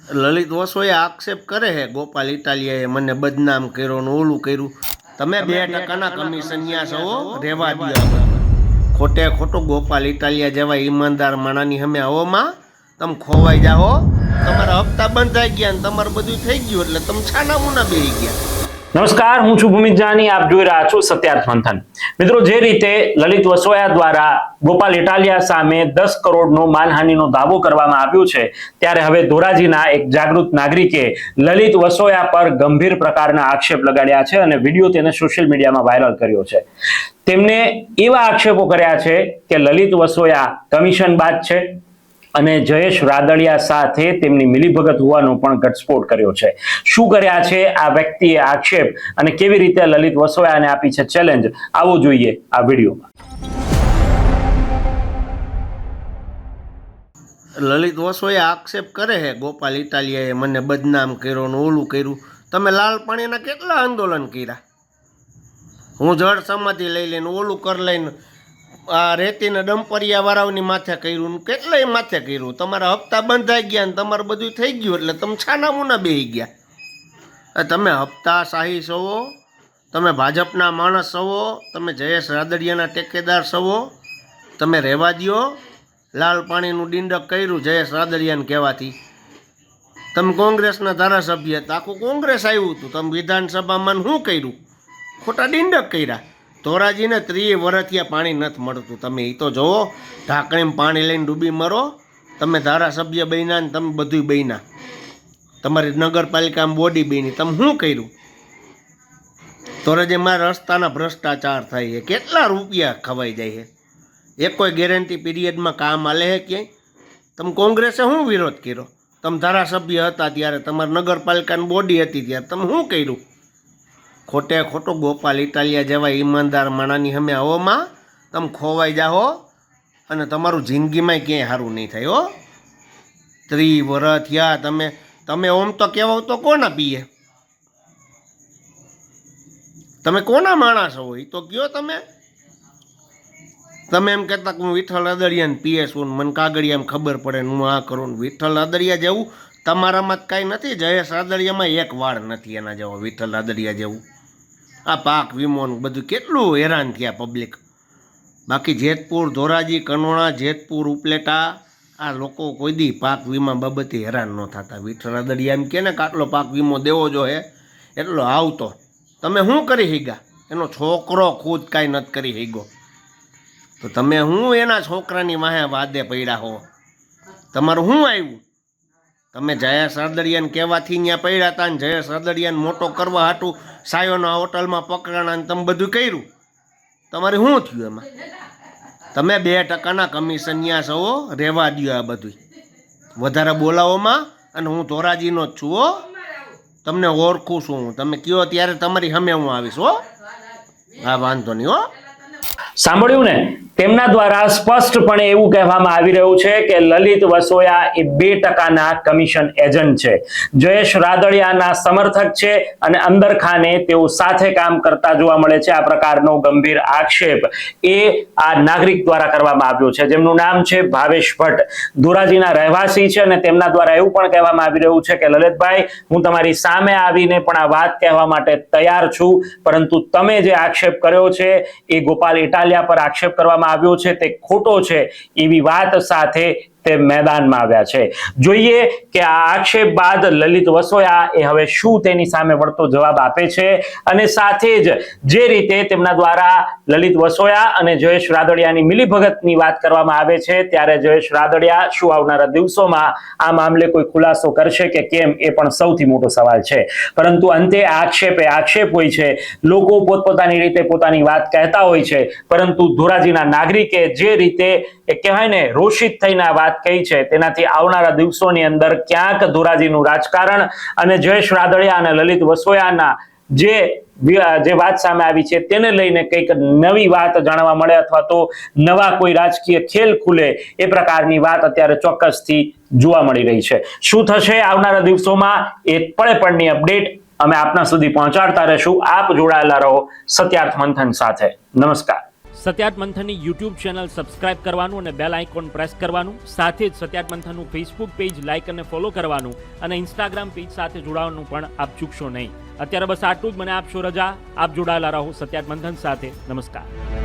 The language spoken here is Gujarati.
લલિત વસોએ આક્ષેપ કરે છે ગોપાલ ઇટાલિયાએ મને બદનામ કર્યો ને ઓલું કર્યું. તમે 2% કમિશનિયા છો, રેવા દો. ખોટે ખોટું ગોપાલ ઇટાલિયા જેવા ઈમાનદાર માણાની સામે આવોમાં તમે ખોવાઈ જાઓ. તમારા હપ્તા બંધ થઈ ગયા ને તમારું બધું થઈ ગયું એટલે તમે છાના મુના બેહી ગયા. નમસ્કાર, હું છું ભૂમિત જાની. આપ જોઈ રહ્યા છો સત્યાર્થ મંથન. મિત્રો, જે રીતે લલિત વસોયા દ્વારા ગોપાલ ઇટાલિયા સામે 10 કરોડનો માનહાનિનો દાવો કરવામાં આવ્યો છે, ત્યારે હવે ધોરાજીના એક જાગૃત નાગરિકે લલિત વસોયા પર ગંભીર પ્રકારના આક્ષેપ લગાડ્યા છે અને વિડીયો તેને સોશિયલ મીડિયામાં વાયરલ કર્યો છે. તેમને એવા આક્ષેપો કર્યા છે કે લલિત વસોયા કમિશનબાજ છે અને જયેશ રાદડિયા સાથે તેમની મિલીભગત હોવાનો પણ ઘટસ્ફોટ કર્યો છે. શું કર્યા છે આ વ્યક્તિએ આક્ષેપ અને કેવી રીતે લલિત વસોયાને આપી છે ચેલેન્જ, આવો જોઈએ આ વિડીયોમાં. લલિત વસોએ આક્ષેપ કરે છે ગોપાલ ઇટાલિયાએ મને બદનામ કર્યો ને ઓલું કર્યું. તમે લાલ પાણીના કેટલા આંદોલન કર્યા. હું જળ સમાધિ લઈ લઈને ઓલું કર લઈને આ રેતીના ડમ્પરિયા વાળાઓની માથે કર્યું ને કેટલાય માથે કર્યું. તમારા હપ્તા બંધાઈ ગયા ને તમારું બધું થઈ ગયું એટલે તમે છાના મુના બેહી ગયા. તમે હપ્તા શાહી છો, તમે ભાજપના માણસ છો, તમે જયેશ રાદડિયાના ટેકેદાર છો. તમે રહેવા દો. લાલ પાણીનું ડિંડક કર્યું જયેશ રાદડિયાને કહેવાથી. તમે કોંગ્રેસના ધારાસભ્ય હતા, આખું કોંગ્રેસ આવ્યું હતું. તમે વિધાનસભામાં શું કર્યું? ખોટા ડિંડક કર્યા. ધોરાજીને 30 વર્ષથી પાણી નથી મળતું. તમે એ તો જુઓ, ઢાંકણીમાં પાણી લઈને ડૂબી મરો. તમે ધારાસભ્ય બન્યા ને તમે બધું બન્યા. તમારી નગરપાલિકામાં બોડી બની. તમે શું કર્યું? ધોરાજીમાં રસ્તાના ભ્રષ્ટાચાર થાય છે. કેટલા રૂપિયા ખવાઈ જાય છે. એક કોઈ ગેરંટી પીરિયડમાં કામ હાલે છે ક્યાંય? તમે કોંગ્રેસે શું વિરોધ કર્યો? તમે ધારાસભ્ય હતા ત્યારે, તમારી નગરપાલિકાની બોડી હતી ત્યારે તમે શું કર્યું? ખોટે ખોટું ગોપાલ ઇટાલિયા જેવા ઈમાનદાર માણાની સામે આવોમાં તમે ખોવાઈ જાઓ અને તમારું જિંદગીમાં ક્યાંય સારું નહીં થાય. હો, 30 વર્ષ થયા. તમે ઓમ તો કહેવાવ તો કોના પીએ? તમે કોના માણસ હો એ તો કયો. તમે એમ કહેતા કે હું વિઠ્ઠલ રાદડિયાને પીએ છું ને મને કાગળિયામાં ખબર પડે ને હું આ કરું ને. વિઠ્ઠલ રાદડિયા જેવું તમારામાં જ કાંઈ નથી. જયેશ રાદડિયામાં એક વાળ નથી એના જેવો વિઠ્ઠલ રાદડિયા જેવું. આ પાક વીમોનું બધું કેટલું હેરાન થયા પબ્લિક. બાકી જેતપુર, ધોરાજી, કનોણા, જેતપુર, ઉપલેટા આ લોકો કોઈ દી પાક વીમા બાબતે હેરાન ન થતા. વિઠ્ઠલ રાદડિયા એમ કે ને કે આટલો પાક વીમો દેવો જોઈએ એટલો આવતો. તમે શું કરી શક્યા? એનો છોકરો ખુદ કાંઈ નથી કરી શક્યો તો તમે હું એના છોકરાની વાહે વાદે પડ્યા હો? તમારું શું આવ્યું? તમે જયેશ રાદડિયાને કહેવાથી ત્યાં પડ્યા હતા ને જયેશ રાદડિયાને મોટો કરવા હાટું સાયોના હોટલમાં પકડાણા ને તમે બધું કર્યું. તમારે શું થયું એમાં? તમે 2%ના કમિશનિયા છો, રેવા દો આ બધું. વધારે બોલાવોમાં. અને હું ધોરાજીનો જ છું. હો, તમને ઓળખું છું હું. તમે કહો ત્યારે તમારી સામે હું આવીશ. હો, હા, વાંધો નહીં. હો, સાંભળ્યું ને? તેમના દ્વારા સ્પષ્ટપણે એવું કહેવામાં આવી રહ્યું છે કે લલિત વસોયા એ 2%ના કમિશન એજન્ટ છે, જયેશ રાદડિયાના સમર્થક છે અને અંદર ખાને તેઓ સાથે કામ કરતા જોવા મળે છે. આ પ્રકારનો ગંભીર આક્ષેપ એ આ નાગરિક દ્વારા કરવામાં આવ્યો છે, જેમનું નામ છે ભાવેશ ભટ્ટ. ધોરાજીના રહેવાસી છે અને તેમના દ્વારા એવું પણ કહેવામાં આવી રહ્યું છે કે લલિતભાઈ, હું તમારી સામે આવીને પણ આ વાત કહેવા માટે તૈયાર છું, પરંતુ તમે જે આક્ષેપ કર્યો છે એ ગોપાલ ઇટાલિયા પર આક્ષેપ કરવામાં આવ્યો છે તે ખોટો છે એવી વાત સાથે તે મેદાનમાં આવ્યા છે. જોઈએ કે આ આક્ષેપ બાદ લલિત વસોયા એ હવે શું તેની સામે વળતો જવાબ આપે છે. અને સાથે જ જે રીતે તેમના દ્વારા લલિત વસોયા અને જયેશ રાદડિયાની મિલીભગતની વાત કરવામાં આવે છે, ત્યારે જયેશ રાદડિયા શું આવનારા દિવસોમાં આ મામલે કોઈ ખુલાસો કરશે કે કેમ, એ પણ સૌથી મોટો સવાલ છે. પરંતુ અંતે આક્ષેપ હોય છે. લોકો પોતપોતાની રીતે પોતાની વાત કહેતા હોય છે, પરંતુ ધોરાજીના નાગરિકે જે રીતે કહેવાય ને રોષિત થઈને આ વાત કહી છે, તેનાથી આવનારા દિવસોની અંદર ક્યાંક ધોરાજીનું રાજકારણ અને જયેશ રાદડિયા અને લલિત વસોયાના જે વાત સામે આવી છે તેને લઈને કંઈક નવી વાત જાણવા મળે અથવા તો નવા કોઈ રાજકીય ખેલ ખુલે, એ પ્રકારની વાત અત્યારે ચોક્કસથી જોવા મળી રહી છે. શું થશે આવનારા દિવસોમાં એ પળે પળની અપડેટ અમે આપના સુધી પહોંચાડતા રહેશું. આપ જોડાયેલા રહો સત્યાર્થ મંથન સાથે. નમસ્કાર. સત્યાર્થ મંથનની યુટ્યુબ ચેનલ સબસ્ક્રાઇબ કરવાનું અને બેલ આઇકોન પ્રેસ કરવાનું, સાથે જ સત્યાર્થ મંથનનું ફેસબુક પેજ લાઇક અને ફોલો કરવાનું અને ઇન્સ્ટાગ્રામ પેજ સાથે જોડાવાનું પણ આપ ચૂકશો નહીં. અત્યારે બસ આટલું જ. મને આપશો રજા. આપ જોડાયેલા રહો સત્યાર્થ મંથન સાથે. નમસ્કાર.